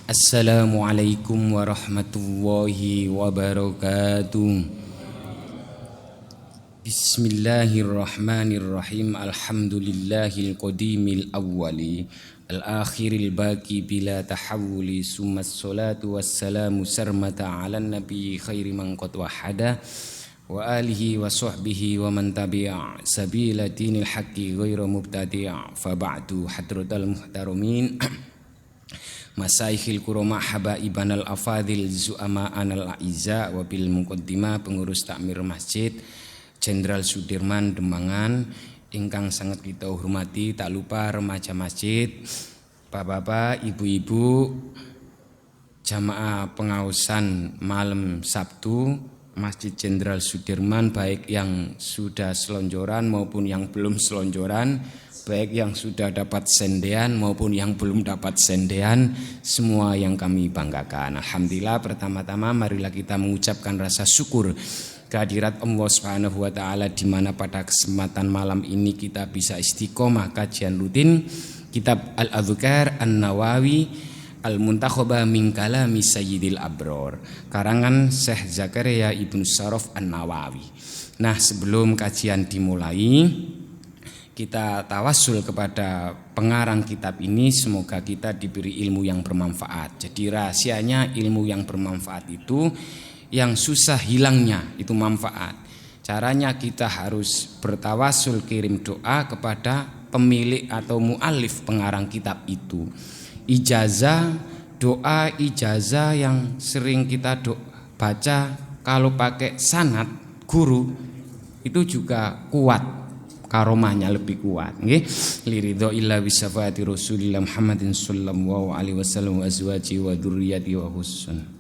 Assalamualaikum warahmatullahi wabarakatuh. Bismillahirrahmanirrahim. Alhamdulillahil qadimil awwali al-akhiril baqi bila tahawuli summas salatu wassalamu sarmata ala nabi khairi man qad wahada wa alihi wa sahbihi wa man tabi'a sabila dinil haqqi ghairu mubtadi' fa ba'du hadratal muhtaramin Masaikhil kuroma habaiban al-afadhil zu'ama anal aiza wa bil muqaddimah pengurus takmir masjid Jenderal Sudirman Demangan ingkang sangat kita hormati, tak lupa remaja masjid, bapak-bapak, ibu-ibu, jamaah pengaosan malam Sabtu Masjid Jenderal Sudirman, baik yang sudah selonjoran maupun yang belum selonjoran, baik yang sudah dapat sendean maupun yang belum dapat sendean, semua yang kami banggakan. Alhamdulillah, pertama-tama marilah kita mengucapkan rasa syukur kehadirat Allah Subhanahu wa taala di mana pada kesempatan malam ini kita bisa istiqomah kajian rutin kitab Al-Adhkar An-Nawawi Al-Muntakhaba min Kalami Sayyidil Abror, karangan Syekh Zakaria Ibnu Syaraf An-Nawawi. Nah, sebelum kajian dimulai, kita tawassul kepada pengarang kitab ini, semoga kita diberi ilmu yang bermanfaat. Jadi rahasianya ilmu yang bermanfaat itu yang susah hilangnya itu manfaat. Caranya kita harus bertawassul, kirim doa kepada pemilik atau muallif pengarang kitab itu. Ijazah, doa ijazah yang sering kita baca kalau pakai sanad guru itu juga kuat, karomahnya lebih kuat. Nggih, liridho illa bisafati Rasulillah Muhammadin sallallahu alaihi wasallam wa azwaji wa dzurriyyati wa husn.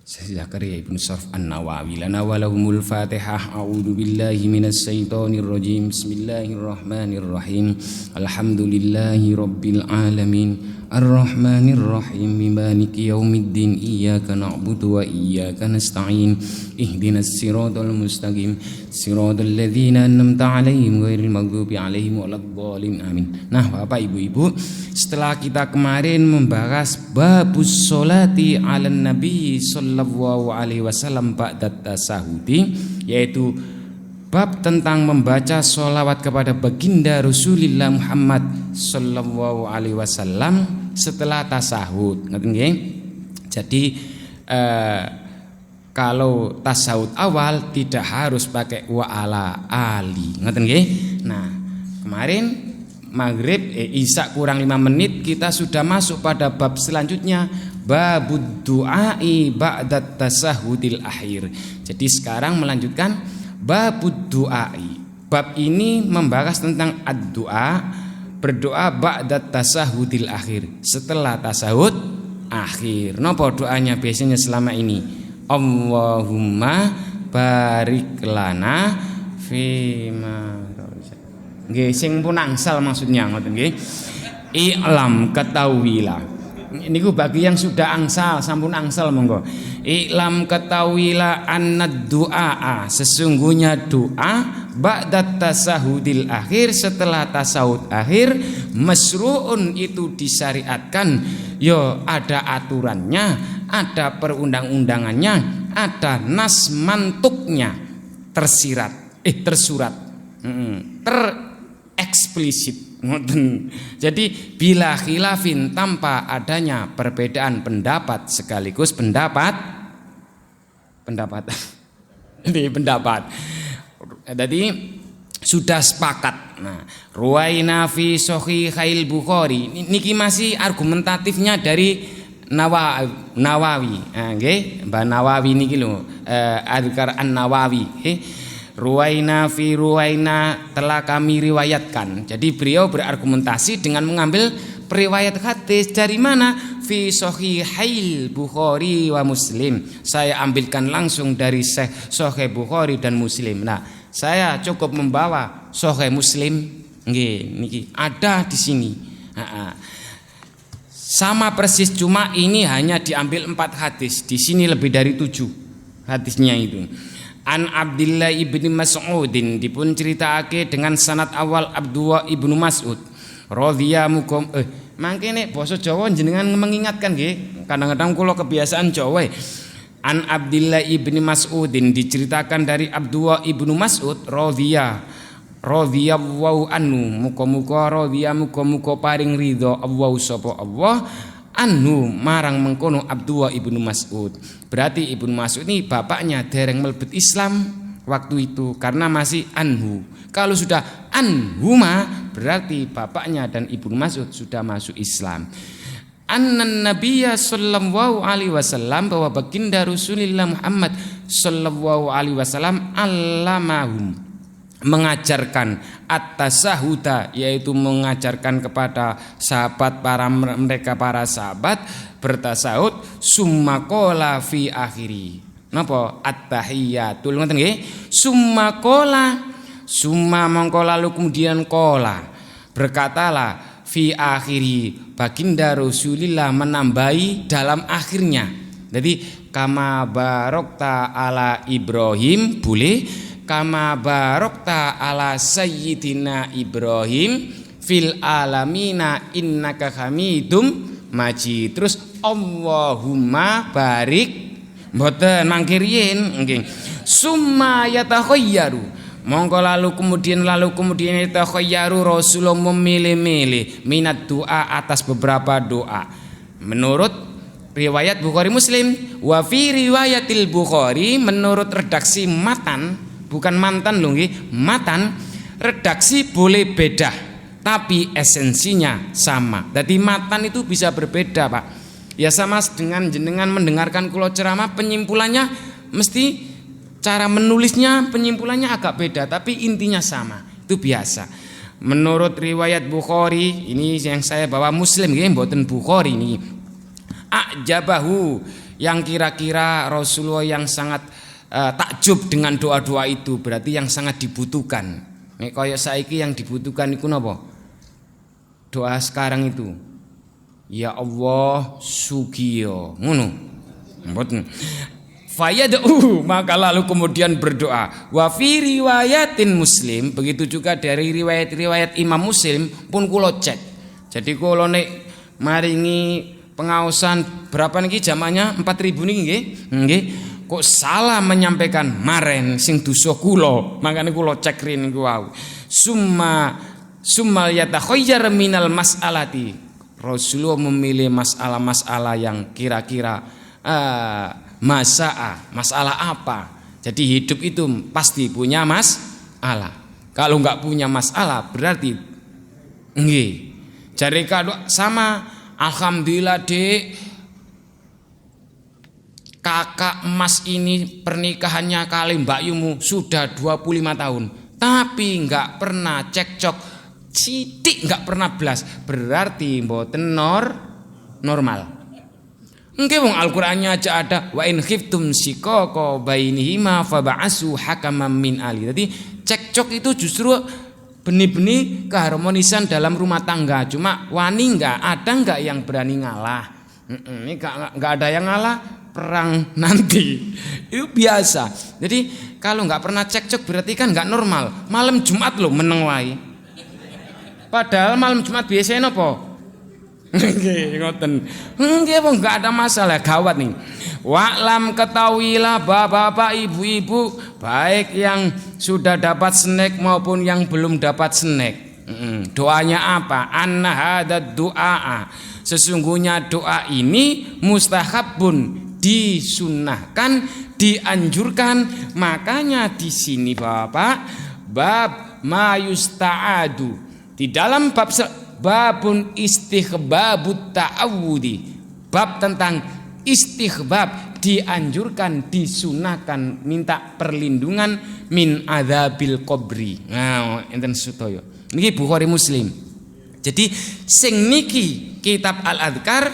Zakaria Ibnu Syaraf An-Nawawi. Lana walahumul Fatihah. A'udzu billahi minas syaitonir rajim. Bismillahirrahmanirrahim. Alhamdulillahi rabbil alamin. Ar-Rahmanir Rahim. Maliki yaumiddin. Iyyaka na'budu wa iyyaka nasta'in. Ihdinas siratal mustaqim. Siratal ladzina an'amta 'alaihim ghairil maghdubi 'alaihim waladdallin. Amin. Nah, Bapak Ibu-ibu, setelah kita kemarin membahas babus sholati 'alan nabi sallallahu alaihi wasallam ba'da tasahudi, yaitu bab tentang membaca sholawat kepada baginda Rasulullah Muhammad sallallahu alaihi wasallam setelah tasahud. Ngerti nggih? Jadi kalau tasawuf awal tidak harus pakai wa ala ali. Ngerti nggih? Nah, kemarin maghrib isya kurang 5 menit kita sudah masuk pada bab selanjutnya, babud du'ai ba'da tasahudil akhir. Jadi sekarang melanjutkan babud du'ai. Bab ini membahas tentang ad-du'a, berdoa ba'da tasahudil akhir, setelah tasahud akhir. Napa doanya biasanya selama ini? Allahumma barik lana fima. Nggih, sing pun angsal maksudnya ngoten nggih. I'lam, ketahuilah. Niku bagi yang sudah angsal, sampun angsal monggo. I'lam, ketahuilah annad du'a, sesungguhnya doa ba'da tasahudil akhir, setelah tasawuf akhir, masru'un itu disyariatkan. Yo ada aturannya, ada perundang-undangannya, ada nas mantuknya, tersurat, tereksplisit. Jadi bila khilafin, tanpa adanya perbedaan pendapat sekaligus ini pendapat. Jadi sudah sepakat. Nah, ruwaina fi sahihail Bukhari. Niki masih argumentatifnya dari Nawawi. Nggih, Mbah Nawawi niki lho, Adhkar An-Nawawi. Ruwaina telah kami riwayatkan. Jadi beliau berargumentasi dengan mengambil periwayat hadis dari mana? Fi sahihail Bukhari wa Muslim. Saya ambilkan langsung dari Sahih Bukhari dan Muslim. Nah, saya cukup membawa Sahih Muslim. Nggih, niki ada di sini. Sama persis, cuma ini hanya diambil 4 hadis. Di sini lebih dari 7 hadisnya itu. An Abdullah ibni Mas'udin, dipun ceritake dengan sanad awal Abdullah ibnu Mas'ud radhiyallahu Mangke nek basa Jawa jenengan mengingatkan nggih. Kadang-kadang kula kebiasaan Jawa. An Abdillah ibni Mas'udin, diceritakan dari Abdullah ibnu Mas'ud radhiyallahu anhu, muga-muga radhiya, muga-muga paring ridho Allah sapa Allah anhu marang mengkono Abdullah ibnu Mas'ud. Berarti ibnu Mas'ud ini bapaknya dereng melebet Islam waktu itu karena masih anhu. Kalau sudah anhuma berarti bapaknya dan ibnu Mas'ud sudah masuk Islam. Annan Nabiyya sallallahu alaihi wasallam, bahwa baginda Rasulullah Muhammad sallallahu alaihi wasallam allamahum, mengajarkan at-tasahuda, yaitu mengajarkan kepada sahabat mereka para sahabat bertasahud, summa qala fi akhiri. Napa? At-tahiyyatul, ngoten nggih. Summa qala, summa mongko lalu kemudian qala, berkatalah fi akhiri, baginda Rasulullah menambahi dalam akhirnya. Jadi kama barokta ala Ibrahim boleh, kama barokta ala sayyidina Ibrahim fil alamina innaka hamidum majid. Terus Allahumma barik mboten mangke riyin nggih. Summa yatakhayyaru, mongko lalu kemudian takhayyaru, Rasulullah memilih-milih minat doa atas beberapa doa. Menurut riwayat Bukhari Muslim, wa fi riwayatil Bukhari, menurut redaksi matan, bukan mantan lho nggih, matan, redaksi boleh beda tapi esensinya sama. Jadi matan itu bisa berbeda, Pak. Ya sama dengan jenengan mendengarkan kula ceramah, penyimpulannya mesti cara menulisnya, penyimpulannya agak beda, tapi intinya sama. Itu biasa. Menurut riwayat Bukhari, ini yang saya bawa Muslim nggih, mboten Bukhari ini. Ajabahu, yang kira-kira Rasulullah yang sangat takjub dengan doa-doa itu, berarti yang sangat dibutuhkan. Nek kaya saiki yang dibutuhkan iku napa? Doa sekarang itu. Ya Allah sugiyo. Ngono. Mboten. Fayad'u, maka lalu kemudian berdoa. Wa fi riwayatin Muslim, begitu juga dari riwayat-riwayat Imam Muslim pun kula cek. Jadi kula nek maringi pengaosan berapa niki jamannya 4000 niki nggih. Nggih. Kok salah menyampaikan maren sing dosa kula, makane kula cek rin niku wau. Summal yatakhayyar minal mas'alati. Rasulullah memilih masalah-masalah yang kira-kira masalah apa. Jadi hidup itu pasti punya masalah. Kalau enggak punya masalah berarti nggih. Jare kalau sama alhamdulillah Dek, kakak emas ini pernikahannya kali Mbak Yumu sudah 25 tahun, tapi enggak pernah cekcok, sidik enggak pernah belas, berarti mboten normal. Nggih wong Al-Qur'annya aja ada wa in khiftum shiqaqa bainihima fab'asu hakaman min ahli. Jadi cekcok itu justru benih-benih keharmonisan dalam rumah tangga. Cuma wani ada enggak yang berani ngalah? Ini enggak ada yang ngalah, perang nanti. Itu biasa. Jadi kalau enggak pernah cekcok berarti kan enggak normal. Malam Jumat loh meneng wae. Padahal malam Jumat biasanya napa? Nggih, ngoten. Nggih, enggak ada masalah, gawat nih. Wa'lam, ketahuilah bapak-bapak, ibu-ibu, baik yang sudah dapat snack maupun yang belum dapat snack. Doanya apa? Anna hadad du'a. Sesungguhnya doa ini mustahabun, disunnahkan, dianjurkan. Makanya di sini Bapak, bab mayusta'adu. Di dalam babun istighbabut ta'awudi, bab tentang istighbab, dianjurkan, disunahkan minta perlindungan min adzabil qabri. Nah, enten sedaya. Niki Bukhari Muslim. Jadi sing niki kitab Al-Adhkar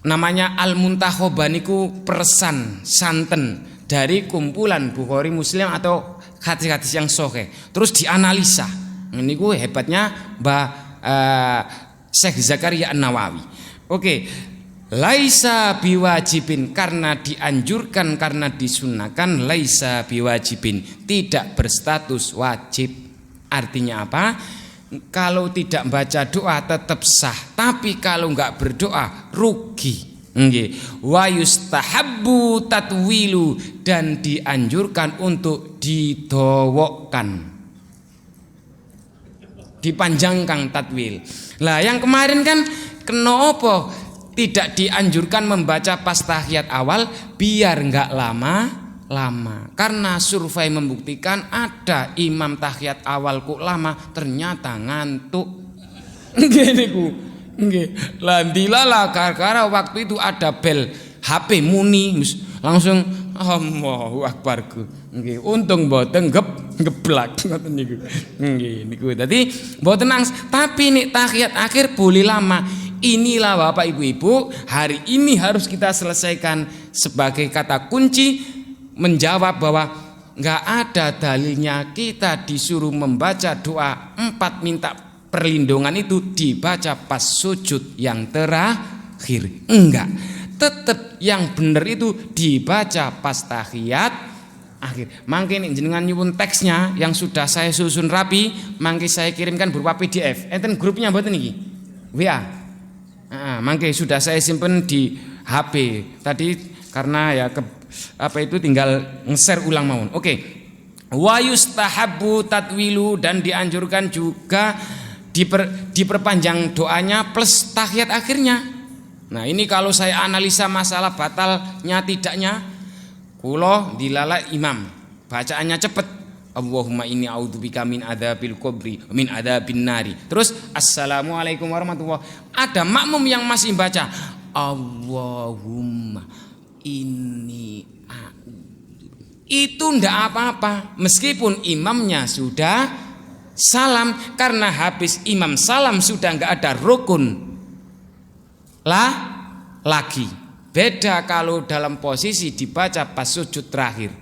namanya Al-Muntakhoba niku persan santen dari kumpulan Bukhari Muslim atau hadis-hadis yang sahih. Terus dianalisa. Ini gue hebatnya Mbah Syekh Zakaria An-Nawawi. Oke, laisa biwajibin, karena dianjurkan, karena disunahkan, laisa biwajibin, tidak berstatus wajib. Artinya apa? kalau tidak baca doa tetap sah, tapi kalau enggak berdoa rugi. Nggih. Wa yustahabbu tatwilu, dan dianjurkan untuk didowokan, dipanjangkan tatwil. Lah yang kemarin kan kenapa tidak dianjurkan membaca pas tahiyat awal biar enggak lama? Karena survei membuktikan ada imam tahiyat awal kok lama ternyata ngantuk. Nggih niku. Nggih. Lah dilala karena waktu itu ada bel HP muni langsung Allahu Akbar. Nggih, untung mboten geblak ngoten niku. Nggih niku. Dadi mboten nangis, tapi nek tahiyat akhir boleh lama. Inilah Bapak Ibu-ibu, hari ini harus kita selesaikan sebagai kata kunci, menjawab bahwa nggak ada dalilnya kita disuruh membaca doa 4 minta perlindungan itu dibaca pas sujud yang terakhir. Enggak, tetap yang benar itu dibaca pas tahiyat akhir. Mangke nek jenengan nyuwun teksnya yang sudah saya susun rapi, mangke saya kirimkan berupa PDF. Enten grupnya mboten iki? WA. Mangke sudah saya simpen di HP tadi karena ya tinggal nge-share ulang mawon. Oke. Wa yustahabbu tatwilu, dan dianjurkan juga diperpanjang doanya plus tahiyat akhirnya. Nah, ini kalau saya analisa masalah batalnya tidaknya, kula dilala imam, bacaannya cepet. Allahumma inni a'udzubika min adzabil qabri min adzabin nari. Terus assalamualaikum warahmatullahi. Ada makmum yang masih baca Allahumma ini itu ndak apa-apa meskipun imamnya sudah salam, karena habis imam salam sudah nggak ada rukun lagi. Beda kalau dalam posisi dibaca pas sujud terakhir,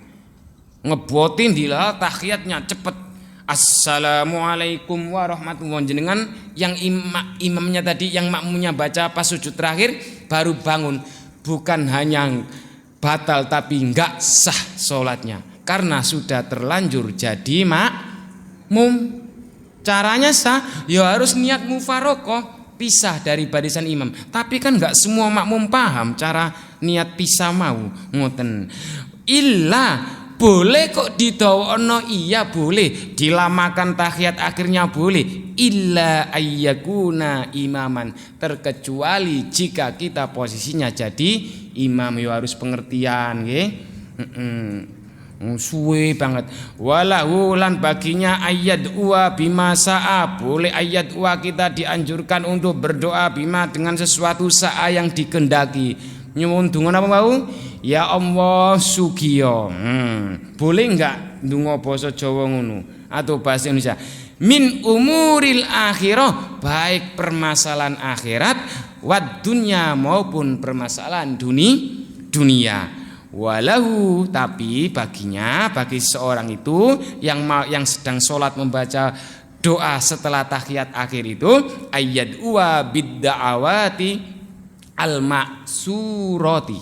ngebotin dilal tahiyatnya cepet assalamualaikum warahmatullahi, jenengan yang imamnya tadi yang makmumnya baca pas sujud terakhir baru bangun, bukan hanya batal tapi enggak sah sholatnya karena sudah terlanjur jadi makmum. Caranya sah, ya harus niat mufarokoh, pisah dari barisan imam. Tapi kan enggak semua makmum paham cara niat pisah mau ngoten. Boleh kok didawono, iya boleh, dilamakan tahiyat akhirnya boleh, illa ayyakuna imaman, terkecuali jika kita posisinya jadi imam, ya harus pengertian nggih. Suwe banget. Walahu, lan baginya ayat wa bima sa'a, boleh ayat wa kita dianjurkan untuk berdoa bima dengan sesuatu sa'a yang dikendaki. Nyuwun donga apa mau? Ya Allah sugiyo. Boleh enggak ndonga basa Jawa ngono atau bahasa Indonesia? Min umuril akhirah, baik permasalahan akhirat, wad dunya maupun permasalahan dunia. Walahu, tapi baginya, bagi seorang itu yang sedang sholat membaca doa setelah tahiyat akhir itu, ayat wa bidda'awati al-maksurati,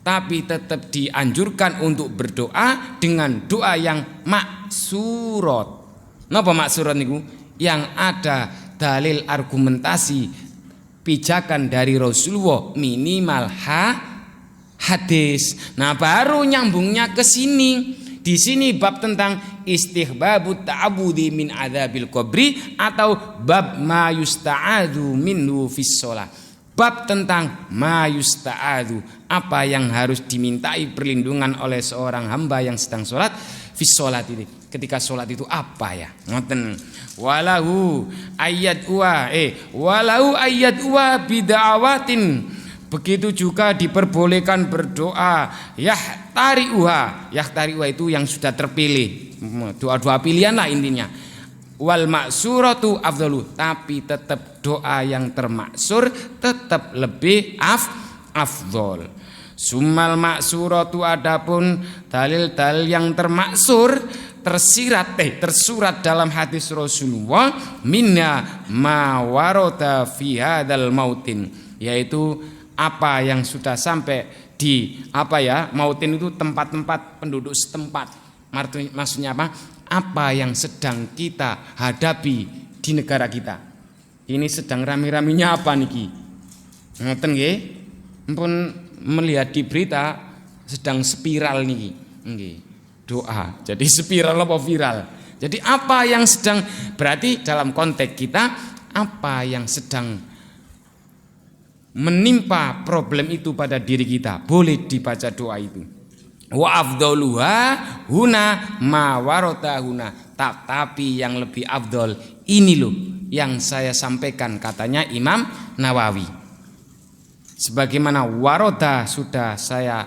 tapi tetap dianjurkan untuk berdoa dengan doa yang maksurat. Napa maksurat niku? Yang ada dalil argumentasi pijakan dari Rasulullah, minimal hadis. Nah, baru nyambungnya ke sini. Di sini bab tentang istihbabut ta'abudi min adzabil qabri atau bab ma yusta'adu minhu fis shalah. Bab tentang ma yusta'adu, apa yang harus dimintai perlindungan oleh seorang hamba yang sedang sholat fis shalat ini. Ketika sholat itu apa ya? Ngoten. Walahu ayat wa bid'awatin. Begitu juga diperbolehkan berdoa yahtari'uha itu yang sudah terpilih, doa-doa pilihan lah intinya. Wal maksuratu afdalu, tapi tetap doa yang termaksur tetap lebih afdol. Summal maksuratu, adapun dalil-dalil yang termaksur tersurat dalam hadis Rasulullah, minna ma warada fi hadzal mautin, yaitu apa yang sudah sampai di mautin itu tempat-tempat penduduk setempat. Maksudnya apa? Apa yang sedang kita hadapi di negara kita. Ini sedang rame-ramenya apa niki? Ngoten nggih. Mpun melihat di berita sedang spiral niki. Nggih. Doa. Jadi spiral apa viral? Jadi apa yang sedang, berarti dalam konteks kita apa yang sedang menimpa problem itu pada diri kita, boleh dibaca doa itu. Wa afdaluha huna ma warota huna. Tapi yang lebih afdol ini loh yang saya sampaikan, katanya Imam Nawawi. Sebagaimana warota sudah saya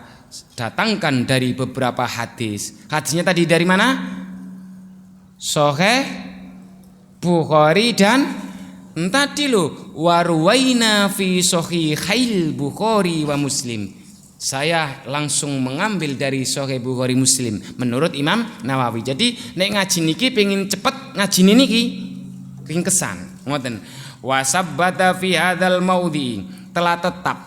datangkan dari beberapa hadis. Hadisnya tadi dari mana? Sahih Bukhari dan tadi loh warwaina fi sahihail Bukhari wa Muslim. Saya langsung mengambil dari Sahih Bukhari Muslim menurut Imam Nawawi. Jadi nek ngaji niki pengen cepet ngaji niki pengen kesan ngoten. Wa sabbata fi hadzal maudhi, telah tetap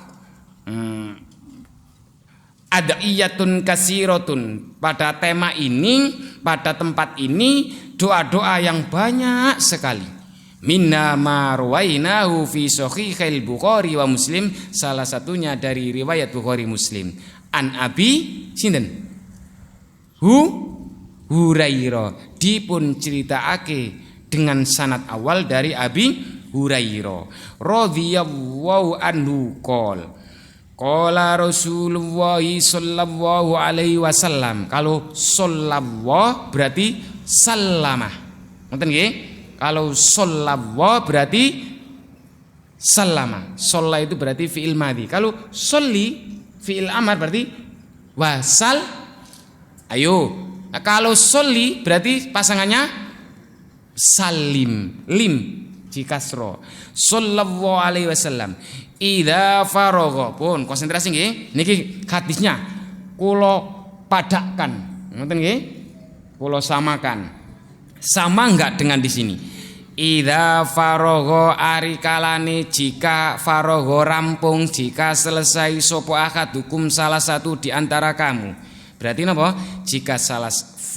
ada iyatun kasiratun pada tema ini, pada tempat ini doa-doa yang banyak sekali. Minna ma ruwainahu fi sahihail Bukhari wa Muslim, salah satunya dari riwayat Bukhari Muslim. An Abi sinten? Hurairah, dipun critakake dengan sanad awal dari Abi Hurairah radhiyallahu anhu qala Rasulullah sallallahu alaihi wasallam. Kalau sallallahu berarti sallamah. Ngoten nggih? Kalau sallallahu berarti sallamah. Shalla itu berarti fi'il madhi. Kalau sholli fi'il amar berarti wasal. Ayo. Nah, kalau sholli berarti pasangannya salim, lim jikasro. Sallallahu alaihi wasallam. Idza faragha, pun konsentrasi nggih. Niki hadisnya kula padakkan. Ngoten nggih? Kula samakan. Sama enggak dengan di sini? Idza faragha arikalane, jika faragha rampung, jika selesai sapa akadukum salah satu di antara kamu. Berarti napa? Jika salah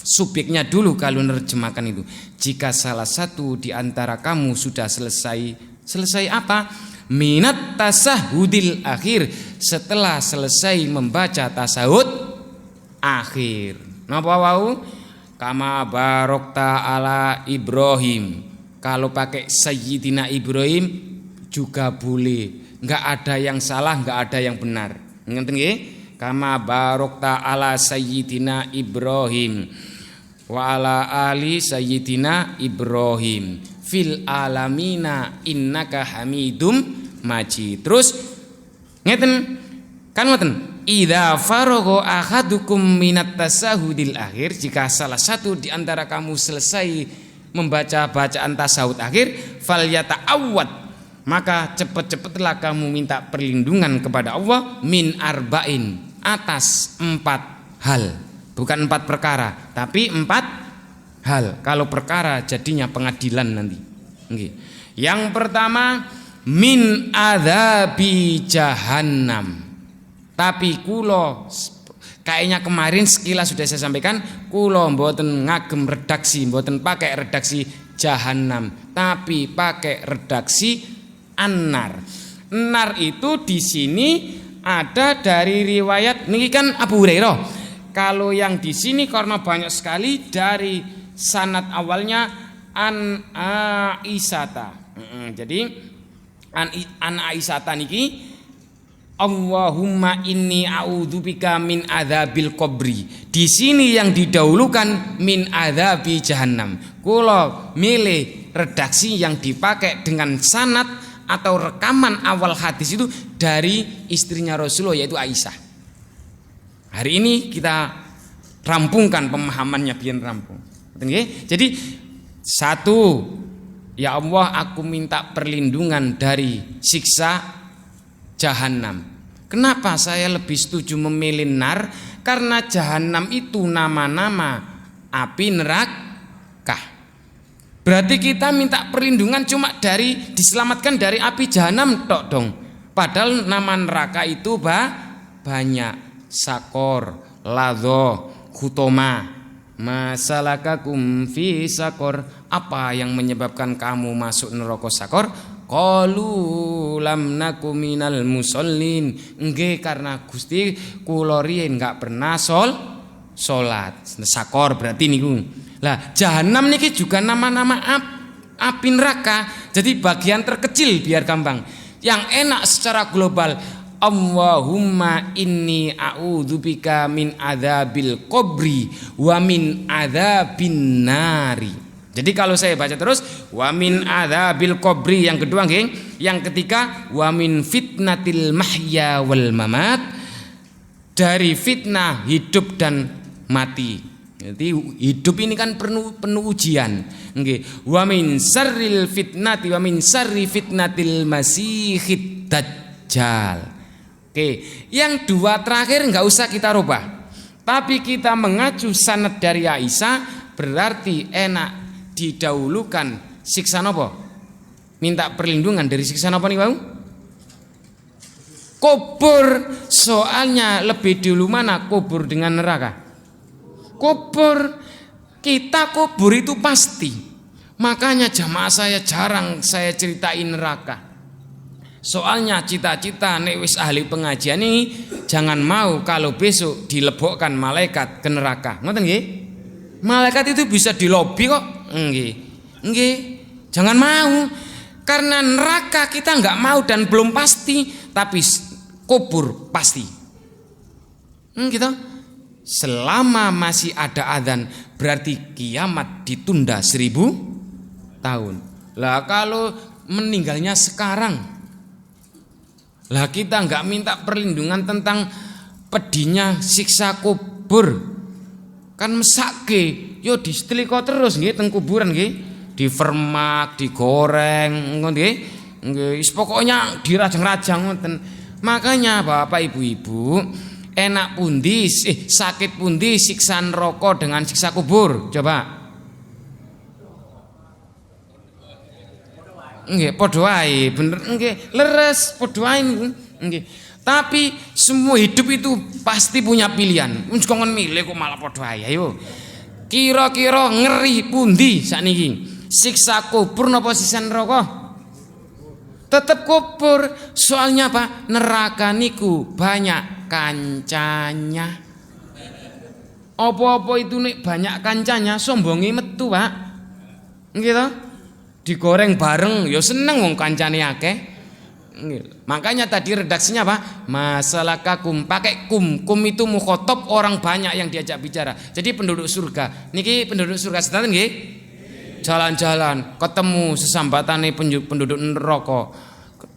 subjeknya dulu kalau nerjemahkan itu. Jika salah satu di antara kamu sudah selesai apa? Minat tasahudil akhir, setelah selesai membaca tasahud akhir. Napa wau? Kama barokta ala Ibrahim. Kalau pakai Sayyidina Ibrahim juga boleh. Enggak ada yang salah, enggak ada yang benar. Ngerti nggih? Kama barokta ala Sayyidina Ibrahim wa ala ali Sayyidina Ibrahim fil alamina innaka hamidum majid. Terus ngeten kan ngoten, idza faragha ahadukum minat tasahudil akhir, jika salah satu di antara kamu selesai membaca bacaan tasawuf akhir, falyata'awwad, maka cepat-cepatlah kamu minta perlindungan kepada Allah min arba'in, atas 4 hal. Bukan 4 perkara, tapi 4 hal. Kalau perkara jadinya pengadilan nanti. Nggih. Yang pertama min adzabi jahannam. Tapi kula kayaknya kemarin sekilas sudah saya sampaikan, kula mboten ngagem redaksi, mboten pakai redaksi jahannam, tapi pakai redaksi an-nar. Nar itu di sini ada dari riwayat niki kan Abu Hurairah. Kalau yang di sini karena banyak sekali dari sanad awalnya an Aisyata. Jadi an Aisyata niki Allahumma inni a'udzubika min adzabil qabri. Di sini yang didahulukan min adzabi jahannam. Kula milih redaksi yang dipakai dengan sanad atau rekaman awal hadis itu dari istrinya Rasulullah yaitu Aisyah. Hari ini kita rampungkan pemahamannya biar rampung. Jadi satu, ya Allah aku minta perlindungan dari siksa Jahannam. Kenapa saya lebih setuju memilih nar? Karena Jahannam itu nama-nama api neraka. Berarti kita minta perlindungan cuma dari diselamatkan dari api Jahannam tok dong. Padahal nama neraka itu banyak. Sakor, ladho, khutoma, masalakakum fi sakor, apa yang menyebabkan kamu masuk neraka sakor? Qalu lam naku minal musallin. Nggih karena Gusti kula riyen enggak pernah salat. Sakor berarti niku. Lah jahanam niki juga nama-nama api neraka. Jadi bagian terkecil biar gampang. Yang enak secara global, Allahumma inni a'udzubika min adzabil qabri wa min adzabin nari. Jadi kalau saya baca terus wa min adzabil qabri, yang kedua nggih, yang ketiga wa min fitnatil mahya wal mamat, dari fitnah hidup dan mati. Jadi hidup ini kan penuh ujian. Nggih, wa min syarril fitnati wa min syarri fitnatil masihid dajjal. Oke, yang dua terakhir enggak usah kita rubah. Tapi kita mengacu sanad dari Aisyah, berarti enak didahulukan siksa napa? Minta perlindungan dari siksa napa nih, Bang? Kubur. Soalnya lebih dulu mana kubur dengan neraka? Kubur. Kita kubur itu pasti. Makanya jamaah saya jarang saya ceritain neraka. Soalnya cita-cita nek wis ahli pengajian ini jangan mau kalau besok dilebokkan malaikat ke neraka. Ngoten nggih? Malaikat itu bisa dilobi kok. Nggih. Nggih. Jangan mau. Karena neraka kita enggak mau dan belum pasti, tapi kubur pasti. Gitu. Selama masih ada adzan berarti kiamat ditunda 1000 tahun. Lah kalau meninggalnya sekarang, lah kita enggak minta perlindungan tentang pedihnya siksa kubur. Kan mesake, yo disetrika terus nggih teng kuburan nggih, difermak, digoreng, ngono nggih. Nggih, pokoknya dirajang-rajang ngoten. Makanya Bapak Ibu-ibu, enak pundi sakit pundi siksa neraka dengan siksa kubur? Coba. Nggih, padha wae, bener nggih, leres padha wae nggih. Tapi semua hidup itu pasti punya pilihan. Wis kon milih kok malah padha wae. Ayo. Kira-kira ngeri pundi sakniki? Siksa kubur napa siksa neraka? Tetap kubur. Soalnya apa? Neraka niku banyak kancanya. Apa-apa itu nek banyak kancanya sombongi metu, Pak. Nggih to? Digoreng bareng ya seneng wong kancane akeh. Makanya tadi redaksinya apa? Masalah kakum, pakai kum itu mukhotob, orang banyak yang diajak bicara. Jadi penduduk surga. Niki penduduk surga sedanten nggih? Jalan-jalan ketemu sesambatane penduduk neraka.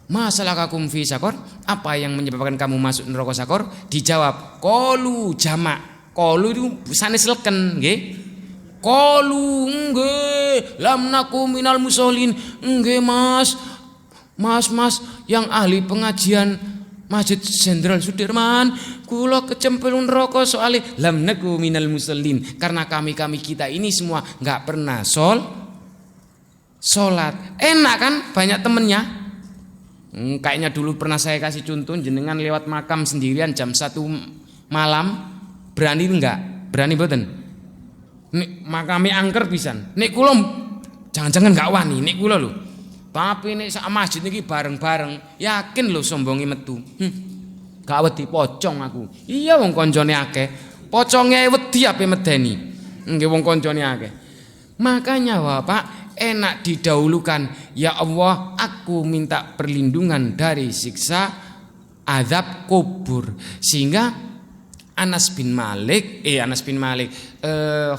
Masalah kakum fi sakor, apa yang menyebabkan kamu masuk neraka sakor? Dijawab qalu jamak. Qalu itu sanes leken nggih. Qalu nggih lam naku minal musallin. Nggih Mas yang ahli pengajian Masjid Jenderal Sudirman, kula kecemplung neraka soalnya lam naku minal musallin, karena kami kita ini semua enggak pernah sholat. Enak kan banyak temennya. Kayaknya dulu pernah saya kasih contoh, jenengan lewat makam sendirian jam 1 malam, berani enggak? Berani mboten? Nek makame angker pisan. Nek kula jangan-jangan enggak wani, nek kula lho. Tapi nek sak masjid niki bareng-bareng, yakin lho sombongi metu. Gak wedi pocong aku. Iya wong koncone akeh. Poconge wedi ape medeni. Nggih wong koncone akeh. Makanya Bapak enak didahulukan, ya Allah, aku minta perlindungan dari siksa azab kubur. Sehingga Anas bin Malik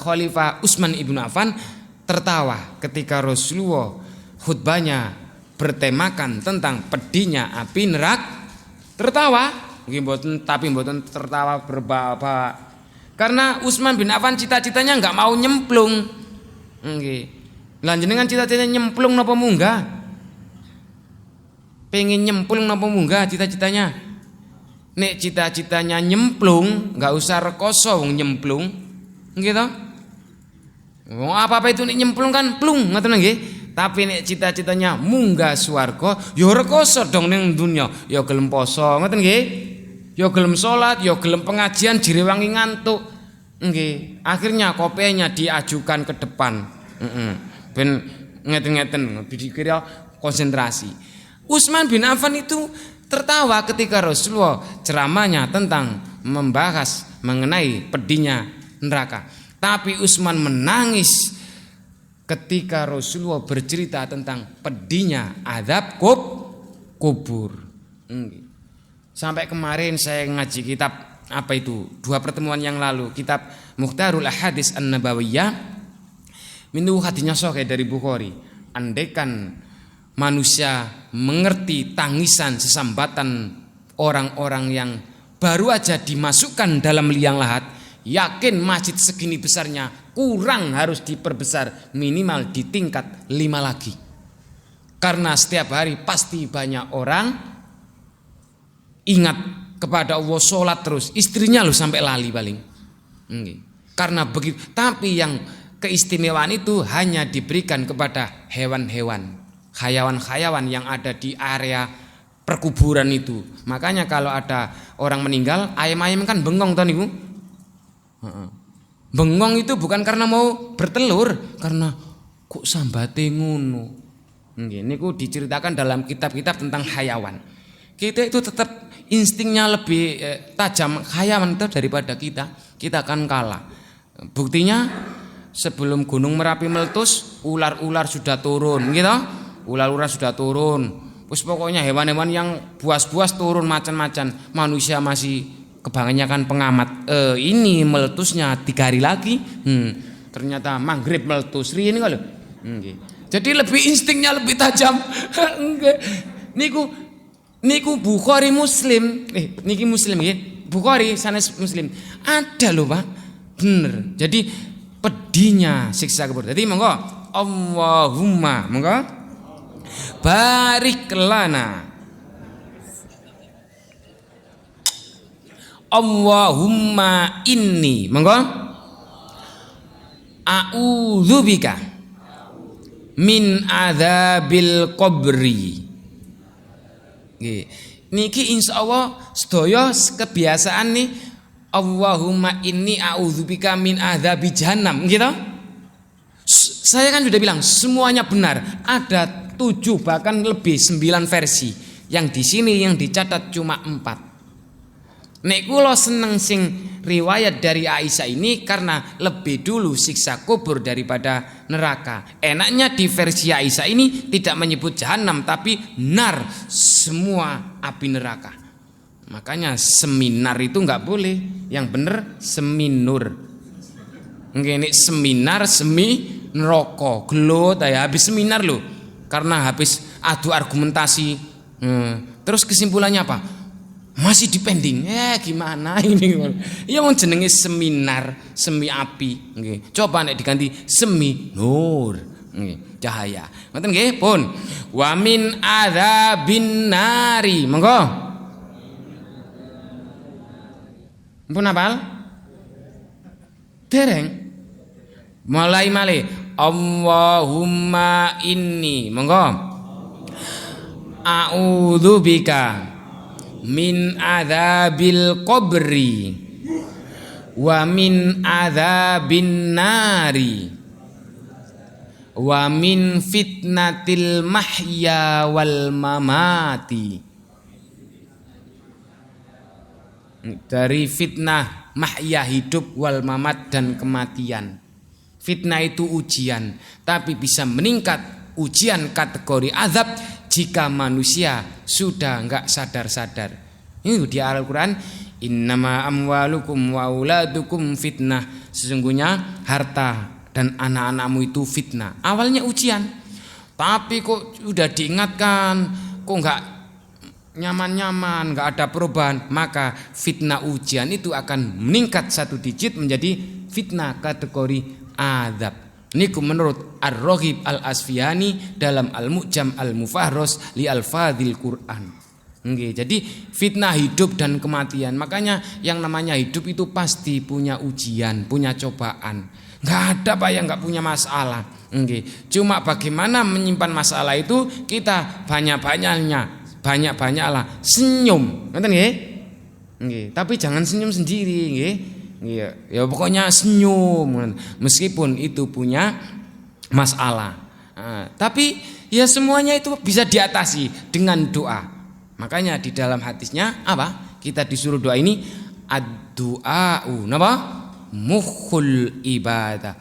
Khalifah Utsman ibnu Affan tertawa ketika Rasulullah khutbahnya bertemakan tentang pedihnya api neraka. Tertawa, tapi mboten tertawa berbahak. Karena Utsman bin Affan cita-citanya enggak mau nyemplung. Nggih. Lah jenengan cita-citanya nyemplung napa munggah? Pengen nyemplung napa munggah cita-citanya? Nek cita-citanya nyemplung, enggak usah rekoso wong nyemplung. Nggih to? Wong apa-apa itu nek nyemplung kan plung, ngoten nggih. Tapi nek cita-citanya munggah swarga, ya rekoso dong ning dunya, ya gelem poso, ngoten nggih. Ya gelem salat, ya gelem pengajian direwangi ngantuk. Nggih. Akhirnya kopenya diajukan ke depan. ben ngeten-ngeten dikira konsentrasi. Utsman bin Affan itu tertawa ketika Rasulullah ceramahnya tentang membahas mengenai pedihnya neraka. Tapi Utsman menangis ketika Rasulullah bercerita tentang pedihnya azab kubur. Sampai kemarin saya ngaji kitab apa itu? 2 pertemuan yang lalu, kitab Mukhtarul Ahadits An-Nabawiyah. Mintu hadisnya sahih dari Bukhari. Andaikan manusia mengerti tangisan sesambatan orang-orang yang baru aja dimasukkan dalam liang lahat, yakin masjid segini besarnya kurang harus diperbesar minimal di tingkat 5 lagi. Karena setiap hari pasti banyak orang ingat kepada Allah, sholat terus, istrinya loh sampai lali paling. Karena begitu. Tapi yang keistimewaan itu hanya diberikan kepada hewan-hewan, hayawan-hayawan yang ada di area perkuburan itu. Makanya kalau ada orang meninggal, ayam-ayam kan bengong toh niku. Bengong itu bukan karena mau bertelur, karena kok sambate ngono. Nggih, niku diceritakan dalam kitab-kitab tentang hayawan. Kita itu tetap instingnya lebih tajam hayawan itu daripada kita. Kita akan kalah. Buktinya sebelum Gunung Merapi meletus, ular-ular sudah turun, gitu. Ular-ular sudah turun. Terus pokoknya hewan-hewan yang buas-buas turun macam-macam. Manusia masih kebanyakan pengamat. Ini meletusnya 3 hari lagi. Ternyata maghrib meletus. Ini kalau. Jadi lebih instingnya lebih tajam. Niku Bukhari Muslim. Niki Muslim ya. Bukhari sanes Muslim. Ada loh Pak. Bener. Jadi pedihnya siksa kubur. Jadi monggo Allahumma monggo barik lana. Allahumma inni monggo a'udzubika min adzabil qabri. Niki insyaallah sedaya kebiasaan nih. Allahumma inni a'udzubika min adzabi jahannam gitu. Saya kan sudah bilang semuanya benar. Ada 7 bahkan lebih 9 versi. Yang di sini yang dicatat cuma 4. Nek kula seneng sing riwayat dari Aisyah ini karena lebih dulu siksa kubur daripada neraka. Enaknya di versi Aisyah ini tidak menyebut jahanam tapi nar, semua api neraka. Makanya seminar itu nggak boleh, yang bener seminur. Ini seminar semi neraka, gelut ya habis seminar loh, karena habis adu argumentasi. Terus kesimpulannya apa? Masih dipending. Gimana ini? Ya mau jenenge seminar semi api. Coba nek diganti semi nur. Cahaya. Ngoten nggih, pun. Wa min adzabin nari. Monggo. Pun apal? Dereng. Mulai malih. Allahumma inni. Monggo. A'udzubika min adzabil qabri wa min adzabin nari wa min fitnatil mahya wal mamati. Dari fitnah mahya hidup wal mamat dan kematian. Fitnah itu ujian, tapi bisa meningkat ujian kategori azab jika manusia sudah enggak sadar-sadar. Ini di Al-Qur'an, innama amwalukum wa auladukum fitnah. Sesungguhnya harta dan anak-anakmu itu fitnah. Awalnya ujian, tapi kok sudah diingatkan, kok enggak nyaman-nyaman, enggak ada perubahan, maka fitnah ujian itu akan meningkat 1 digit menjadi fitnah kategori azab. Niku menurut Ar-Raghib Al-Asfihani dalam Al-Mu'jam Al-Mufahros li Al-Fadhil Quran. Jadi fitnah hidup dan kematian. Makanya yang namanya hidup itu pasti punya ujian, punya cobaan. Enggak ada Pak yang enggak punya masalah. Cuma bagaimana menyimpan masalah itu kita banyak-banyaklah senyum. Ngerti nggih? Tapi jangan senyum sendiri nggih. Ya pokoknya senyum meskipun itu punya masalah. Tapi ya semuanya itu bisa diatasi dengan doa. Makanya di dalam hadisnya apa? Kita disuruh doa ini ad-du'a'u napa? Mukhul ibadah.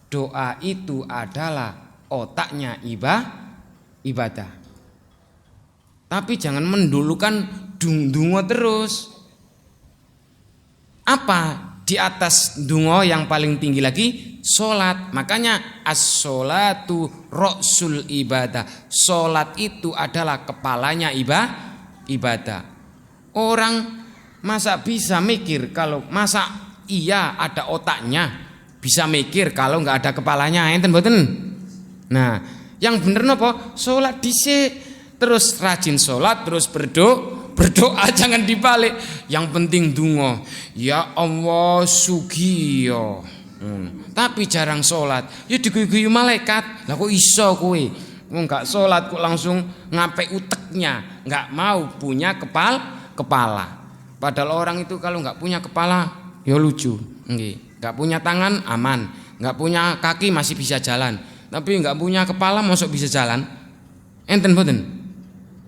Doa itu adalah otaknya ibadah. Tapi jangan mendulukan dungo terus. Apa di atas dungo yang paling tinggi lagi? Solat. Makanya as-solatu ra'sul ibadah. Solat itu adalah kepalanya ibadah. Orang masa bisa mikir kalau masa iya ada otaknya, bisa mikir kalau nggak ada kepalanya, enten mboten? Nah, yang bener nopo? Solat dhisik, terus rajin solat, terus berdoa jangan dibalik. Yang penting dungo. Ya Allah sugiyo. Tapi jarang sholat, ya diguyu-guyu malaikat. Lah kok iso kowe? Wong gak sholat kok langsung ngapek uteknya, nggak mau punya kepala. Padahal orang itu kalau nggak punya kepala, ya lucu. Nggak punya tangan aman, nggak punya kaki masih bisa jalan. Tapi nggak punya kepala, masuk bisa jalan? Enten boten?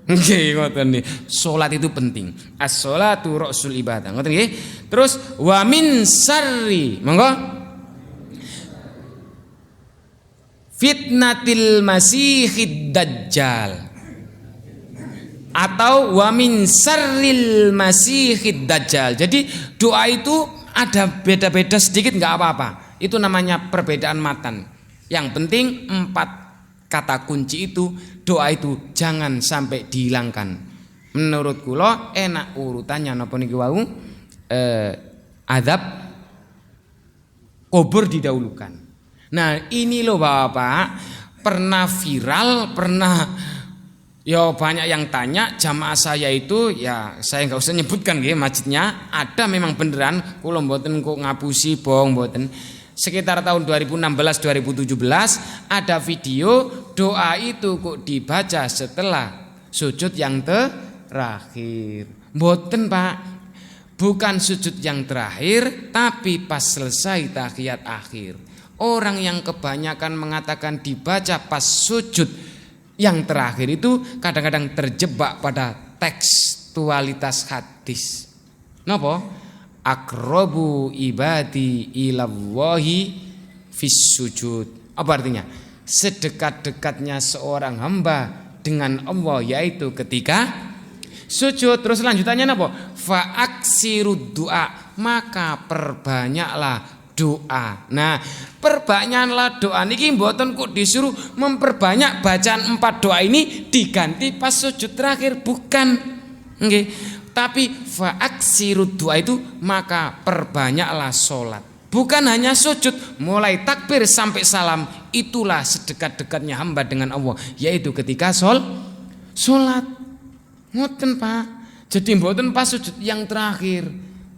Nggih, ngoten nih. Salat itu penting. As-sholatu ra'sul ibadah. Ngoten nggih. Terus wa min sarri, monggo. Fitnatil masihid dajjal. Atau wa min sarril masihid dajjal. Jadi doa itu ada beda-beda sedikit enggak apa-apa. Itu namanya perbedaan matan. Yang penting 4 kata kunci itu, doa itu jangan sampai dihilangkan. Menurut kula enak urutannya napa niki wau? Azab kubur didahulukan. Nah, ini loh Bapak, pernah viral, ya banyak yang tanya. Jamaah saya itu, ya saya nggak usah nyebutkan nggih masjidnya, ada memang beneran, kula mboten kok ngapusi bohong mboten. Sekitar tahun 2016-2017 ada video doa itu kok dibaca setelah sujud yang terakhir. Mboten Pak, bukan sujud yang terakhir, tapi pas selesai tahiyat akhir. Orang yang kebanyakan mengatakan dibaca pas sujud yang terakhir itu kadang-kadang terjebak pada tekstualitas hadis. Napa? Aqrabu ibadi ilallahi fis sujud. Apa artinya? Sedekat-dekatnya seorang hamba dengan Allah yaitu ketika sujud. Terus lanjutannya napa? Fa aksirud du'a, maka perbanyaklah doa. Nah, perbanyaklah doa niki mboten kok disuruh memperbanyak bacaan 4 doa ini diganti pas sujud terakhir, bukan. Nggih. Tapi fa aksirud doa itu maka perbanyaklah salat. Bukan hanya sujud, mulai takbir sampai salam, itulah sedekat-dekatnya hamba dengan Allah, yaitu ketika salat. Ngoten Pak. Jadi mboten pas sujud yang terakhir.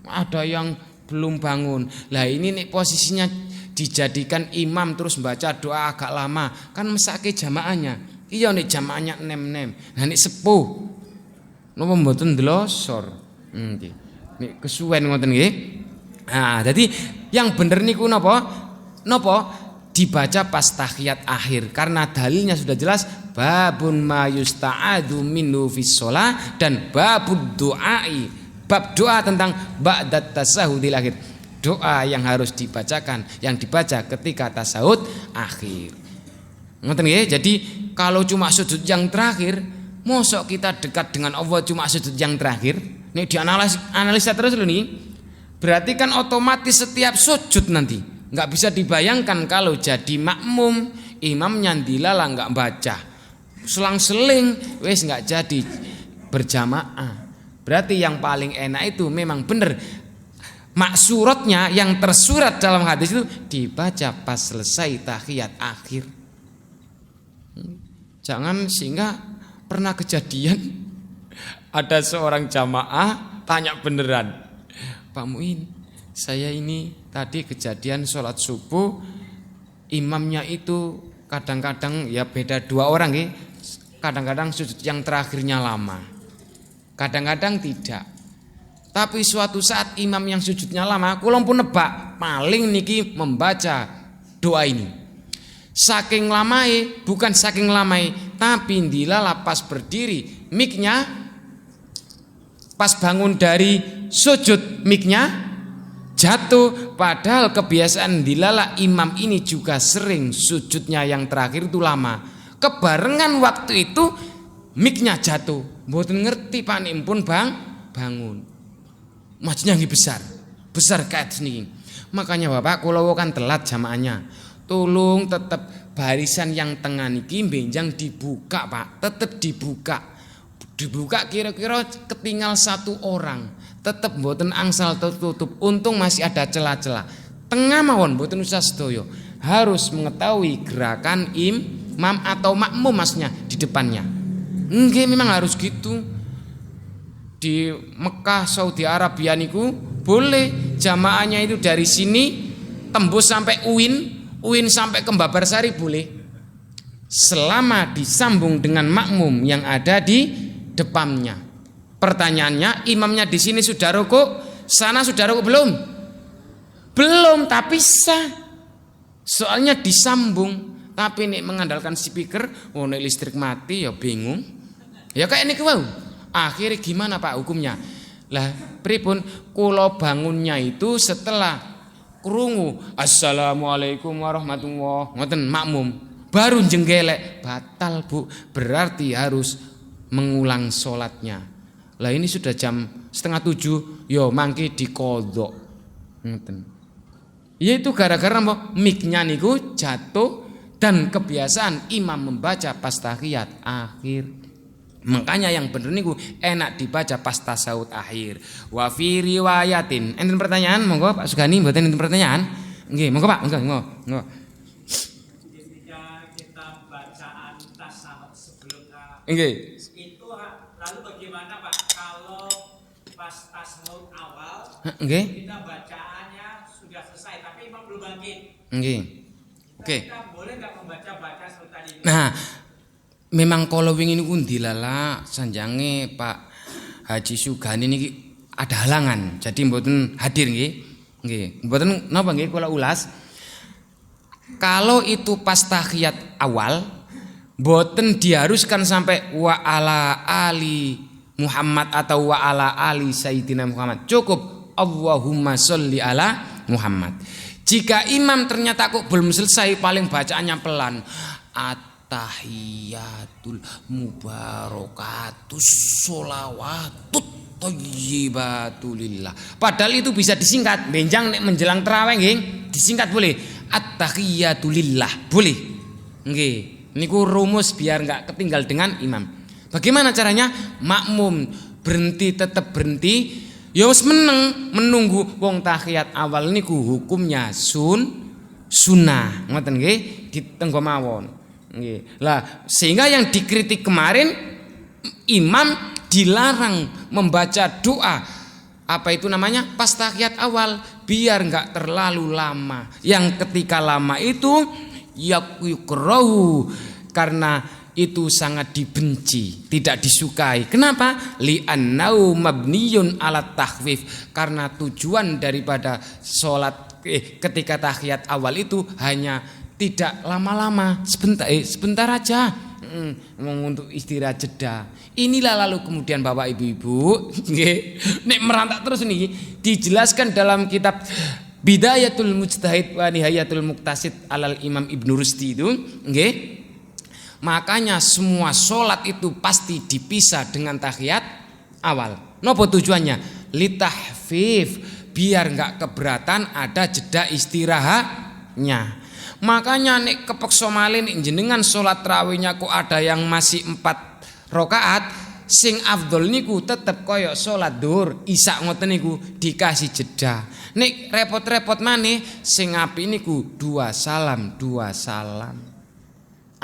Ada yang belum bangun. Lah ini nih posisinya dijadikan imam terus baca doa agak lama, kan mesake jamaahnya. Iya nih jamaahnya nem-nem. Nah nih sepuh napa mboten ndelosor. Nggih. Nek kesuwen ngoten nggih. Nah, jadi yang bener niku napa? Dibaca pas tahiyat akhir karena dalilnya sudah jelas babun ma yusta'adu minhu fis shalah dan babud du'ai. Bab doa tentang ba'dat tasahudil akhir. Doa yang harus dibacakan, yang dibaca ketika tasahud akhir. Ngoten nggih? Jadi kalau cuma sujud yang terakhir, mosok kita dekat dengan Allah cuma sujud yang terakhir? Nih dianalisa terus lho nih. Berarti kan otomatis setiap sujud nanti enggak bisa dibayangkan kalau jadi makmum, imamnya dilala enggak baca. Selang-seling wis enggak jadi berjamaah. Berarti yang paling enak itu memang benar maksuratnya yang tersurat dalam hadis itu dibaca pas selesai tahiyat akhir. Jangan sehingga pernah kejadian ada seorang jamaah tanya beneran, Pak Muin, saya ini tadi kejadian sholat subuh, imamnya itu kadang-kadang ya beda 2 orang ya, kadang-kadang sujud yang terakhirnya lama. Kadang-kadang tidak. Tapi suatu saat imam yang sujudnya lama, kula pun nebak paling niki membaca doa ini. Saking lamai, bukan saking lamai, tapi dilala pas berdiri, miknya pas bangun dari sujud, miknya jatuh. Padahal kebiasaan dilala imam ini juga sering sujudnya yang terakhir itu lama. Kebarengan waktu itu miknya jatuh. Mboten ngerti Pak nek pun bangun. Masjidnya nggih besar kayak sini. Makanya Bapak kula kan telat jamaahnya. Tolong tetap barisan yang tengah niki benjang dibuka Pak, tetap dibuka kira-kira ketinggal 1 orang, tetap mboten angsal tertutup. Untung masih ada celah-celah. Tengah mawon mboten usah sedaya, harus mengetahui gerakan imam atau makmum masnya di depannya. Nggih memang harus gitu. Di Mekah Saudi Arabia niku boleh jamaahnya itu dari sini tembus sampai Uin sampai ke Mbabarsari boleh, selama disambung dengan makmum yang ada di depannya. Pertanyaannya, imamnya di sini sudah rukuk, sana sudah rukuk belum? Belum, tapi sah. Soalnya disambung. Tapi nek mengandalkan speaker, nek listrik mati ya bingung. Ya kayak ini wau. Akhirnya gimana Pak hukumnya? Lah pripun kula bangunnya itu setelah krungu assalamualaikum warahmatullahi ngoten makmum baru jenggelek, batal Bu, berarti harus mengulang sholatnya. Lah ini sudah jam 6:30, yo mangke dikodok ngoten. Ya itu gara-gara miknya niku jatuh dan kebiasaan imam membaca pas tahiyat akhir. Makanya yang bener niku enak dibaca pas tasawuf akhir. Wa fi riwayatin. Enten pertanyaan monggo Pak Sugani, mboten enten pertanyaan? Nggih, monggo Pak, monggo. Ketika kita bacaan tasawuf sebelum Nggih. itu lalu bagaimana Pak kalau pas tasawuf awal Nggih. kita bacaannya sudah selesai tapi imam belum bangkit. Nggih. Oke. Kita boleh enggak membaca seperti itu? Nah, memang kalau wingi niku dilala sanjange Pak Haji Sugani niki ada halangan. Jadi mboten hadir nggih. Nggih. Mboten napa nggih kula ulas. Kalau itu pas tahiyat awal mboten diharuskan sampai wa ala ali Muhammad atau wa ala ali Sayyidina Muhammad. Cukup Allahumma sholli ala Muhammad. Jika imam ternyata kok belum selesai, paling bacaannya pelan. Tahiyatul mubarakatus sholawatut thayyibatulillah. Padahal itu bisa disingkat. Benjang nek menjelang tarawih nggih, disingkat boleh. At-tahiyatulillah boleh. Nggih. Niku rumus biar enggak ketinggal dengan imam. Bagaimana caranya? Makmum berhenti tetap berhenti. Ya wis menunggu wong tahiyat awal niku hukumnya sunnah. Ngoten nggih, ditenggo mawon. Nggih. Lah sehingga yang dikritik kemarin imam dilarang membaca doa apa itu namanya pas tahiyat awal biar enggak terlalu lama. Yang ketika lama itu yukrahu karena itu sangat dibenci, tidak disukai. Kenapa? Li'annau mabniyun ala takhfif. Karena tujuan daripada sholat ketika tahiyat awal itu hanya tidak lama-lama, sebentar aja, untuk istirahat jeda. Inilah lalu kemudian Bapak Ibu-ibu, nek merantak terus nih, dijelaskan dalam kitab Bidayatul Mujtahid wa Nihayatul Muqtasid alal Imam Ibnu Rusdi itu, nggih. Makanya semua sholat itu pasti dipisah dengan tahiyat awal. Nopo tujuannya? Litahfif, biar nggak keberatan ada jeda istirahatnya. Makanya nek kepeksa malih nek jenengan sholat tarawihnya kok ada yang masih 4 rakaat, sing afdol niku tetep koyok sholat duhur, isya ngoten niku dikasih jeda. Nek repot-repot maneh sing apik niku 2 salam.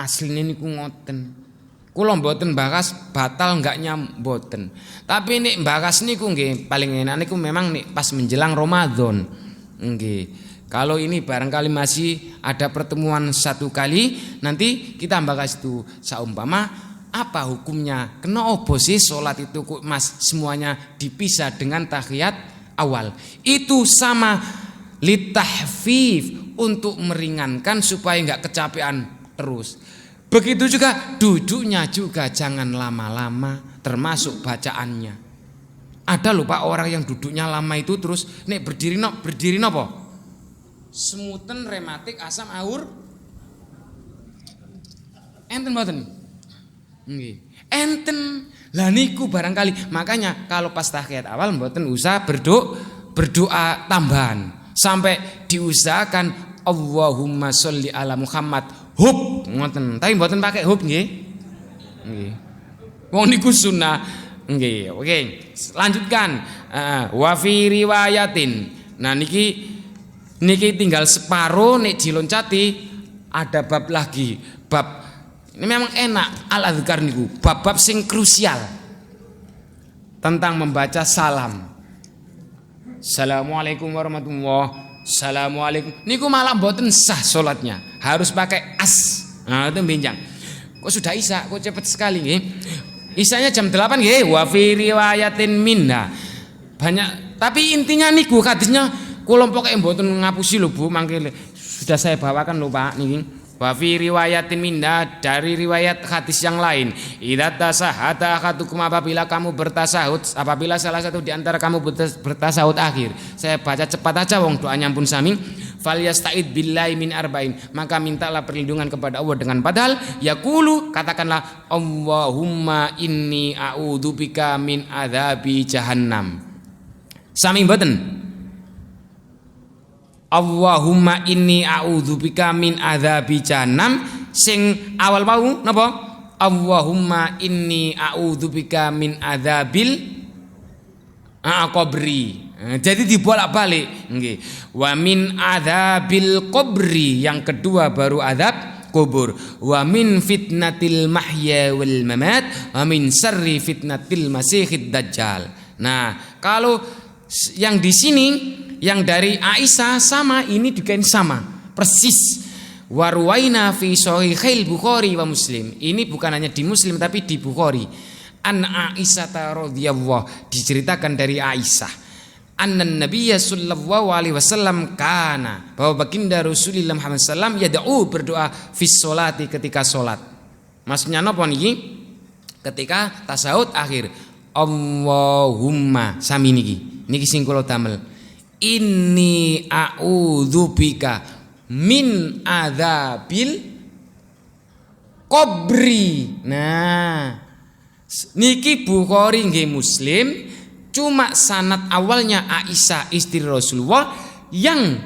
Aslinya niku ngoten. Kula mboten bakas batal enggaknya mboten. Tapi nek bakas niku nggih paling enak niku memang nek pas menjelang Ramadan. Nggih. Kalau ini barangkali masih ada pertemuan 1 kali, nanti kita bakas itu saumpama apa hukumnya? Kena opo sih salat itu kok Mas semuanya dipisah dengan tahiyat awal? Itu sama litahfif untuk meringankan supaya nggak kecapean terus. Begitu juga duduknya juga jangan lama-lama, termasuk bacaannya. Ada loh Pak orang yang duduknya lama itu terus nek berdiri nopo? Semuten, rematik, asam, aur. Enten mboten? Nggih. Enten. Lah niku barangkali makanya kalau pas tahiyat awal mboten usah berdoa tambahan sampai diusahakan Allahumma sholli ala Muhammad hub ngoten. Tapi mboten pakai hub nggih. Nggih. Wong niku sunah. Nggih. Oke. Lanjutkan. Wa fi riwayatin. Nah niki tinggal separuh nek diloncati ada bab lagi. Bab ini memang enak al-adzkar niku, bab-bab sing krusial tentang membaca salam. Assalamualaikum warahmatullahi. Assalamualaikum. Niku malah mboten sah salatnya, harus pakai as. Nah, itu benjang. Kok sudah isya, kok cepet sekali nggih. Isyanya jam 8 nggih, wa fi riwayatin minna. Banyak, tapi intinya niku hadisnya kula pokoke mboten ngapusi lho Bu, mangke sudah saya bawakan lho Pak niki. Wa fi riwayatin minda, dari riwayat hadis yang lain, idza tasahhada ahadukum, apabila kamu bertasahud, apabila salah satu di antara kamu bertasahud akhir. Saya baca cepat aja wong doanya pun sami. Falyasta'id billahi min arba'in, maka mintalah perlindungan kepada Allah dengan padahal yaqulu, katakanlah Allahumma inni a'udzubika min adzabi jahannam. Sami mboten? Allahumma inni a'udzubika min adzabi jahannam, sing awal wau napa? Allahumma inni a'udzubika min adzabil qabri. Jadi dibolak-balik nggih. Wa min adzabil qabri, yang kedua baru azab kubur. Wa min fitnatil mahya wal mamat, wa min syarri fitnatil masiihid dajjal. Nah, kalau yang di sini yang dari Aisyah sama, ini juga sama persis. Warwaina fi sahihail Bukhari wa Muslim. Ini bukan hanya di Muslim tapi di Bukhari. An Aisyah radhiyallahu, diceritakan dari Aisyah, anna Nabiyya sallallahu alaihi wasallam kana, bahwa baginda Rasulullah Muhammad sallam yad'u, berdoa fi sholati, ketika salat. Maksudnya napa niki? Ketika tasawuf akhir. Allahumma sami niki sing kula damel. Inni a'udzubika min adzabil qabri. Nah, niki Bukhari nggih Muslim, cuma sanad awalnya Aisyah istri Rasulullah, yang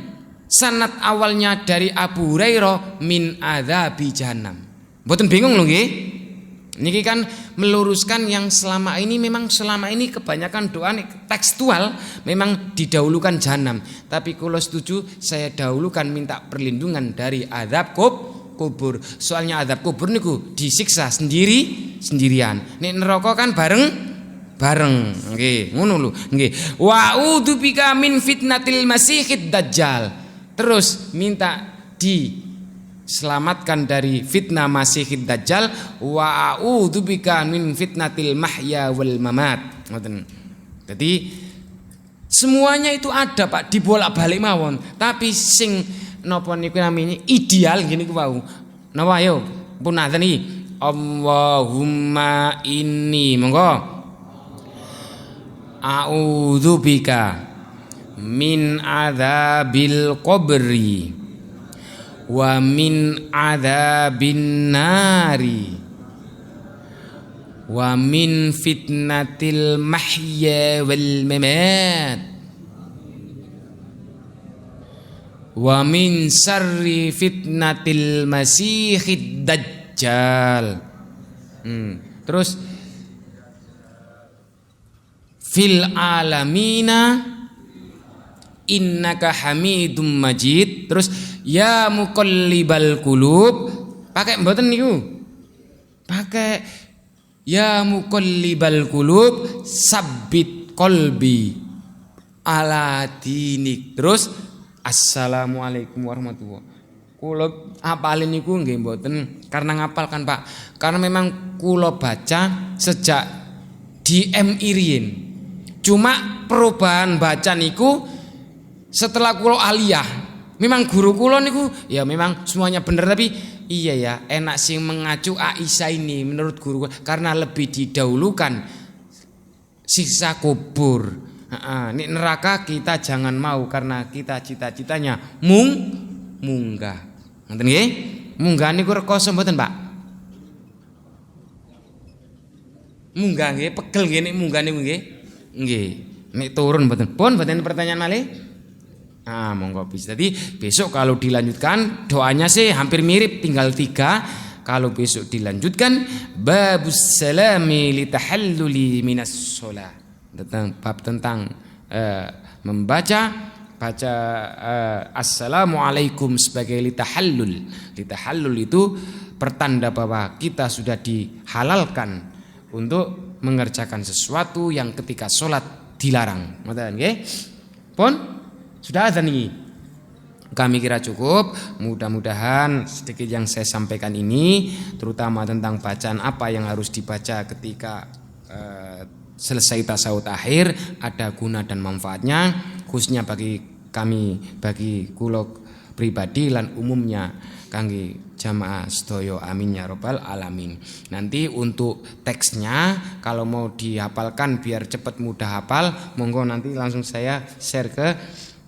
sanad awalnya dari Abu Hurairah min adzabi jahannam. Mboten bingung lho nggih. Niki kan meluruskan yang selama ini kebanyakan doa tekstual memang didahulukan jahanam. Tapi kalau setuju saya dahulukan minta perlindungan dari azab kubur. Soalnya azab kubur niku disiksa sendirian. Nek neraka kan bareng. Nggih, ngono lho. Nggih. Wa a'udzubika min fitnatil masiihid dajjal. Terus minta selamatkan dari fitnah Masiihid Dajjal. Wa a'udzubika min fitnatil mahya wal mamat. Jadi semuanya itu ada Pak, dibolak-balik mawon. Tapi sing napa niku namanya ideal gini ku wau. Napa ayo pun azan iki. Allahumma inni, monggo, a'udzubika min adzabil qabri wa min adzabin nari wa min fitnatil mahya wal mamat wa min syarri fitnatil masiihid dajjal. Terus fil alamina innaka hamidum majid. Terus ya muqallibal qulub, pakai mboten niku? Pakai ya muqallibal qulub sabbit qalbi ala dinik. Terus assalamualaikum warahmatullahi. Kula apalin niku nggih mboten karena ngapalkan Pak. Karena memang kula baca sejak di MI. Cuma perubahan baca niku setelah kula aliyah. Memang guru kula niku ya memang semuanya benar, tapi iya ya enak sing mengacu Aisyah ini menurut guru karena lebih didahulukan siksa kubur. Nek neraka kita jangan mau karena kita cita-citanya munggah. Ngoten nggih? Munggah niku rekoso mboten, Pak? Munggah nggih, pegel nggih nek munggah niku nggih. Nggih. Nek turun mboten. Pun mboten pertanyaan malih? Monggo bisa. Jadi besok kalau dilanjutkan doanya sih hampir mirip, tinggal 3. Kalau besok dilanjutkan babus salami litahalluli minas shalah. Tentang bab tentang baca assalamualaikum sebagai litahallul. Litahallul itu pertanda bahwa kita sudah dihalalkan untuk mengerjakan sesuatu yang ketika sholat dilarang. Ngoten nggih? Pun sudah azan nih. Kami kira cukup. Mudah-mudahan sedikit yang saya sampaikan ini, terutama tentang bacaan apa yang harus dibaca ketika selesai tasawuf akhir, ada guna dan manfaatnya, khususnya bagi kami, bagi kula pribadi lan umumnya kangge jamaah sedaya, amin ya robbal alamin. Nanti untuk teksnya kalau mau dihafalkan biar cepat mudah hafal, monggo nanti langsung saya share ke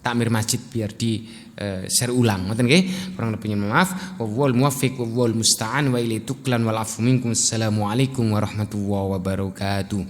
takmir masjid biar di share ulang. Ngoten nggih. Kurang lebihnya maaf. Wal muwaffiq wal musta'an wa ilaihi tuklan wal afu minkum. Assalamualaikum warahmatullahi wabarakatuh.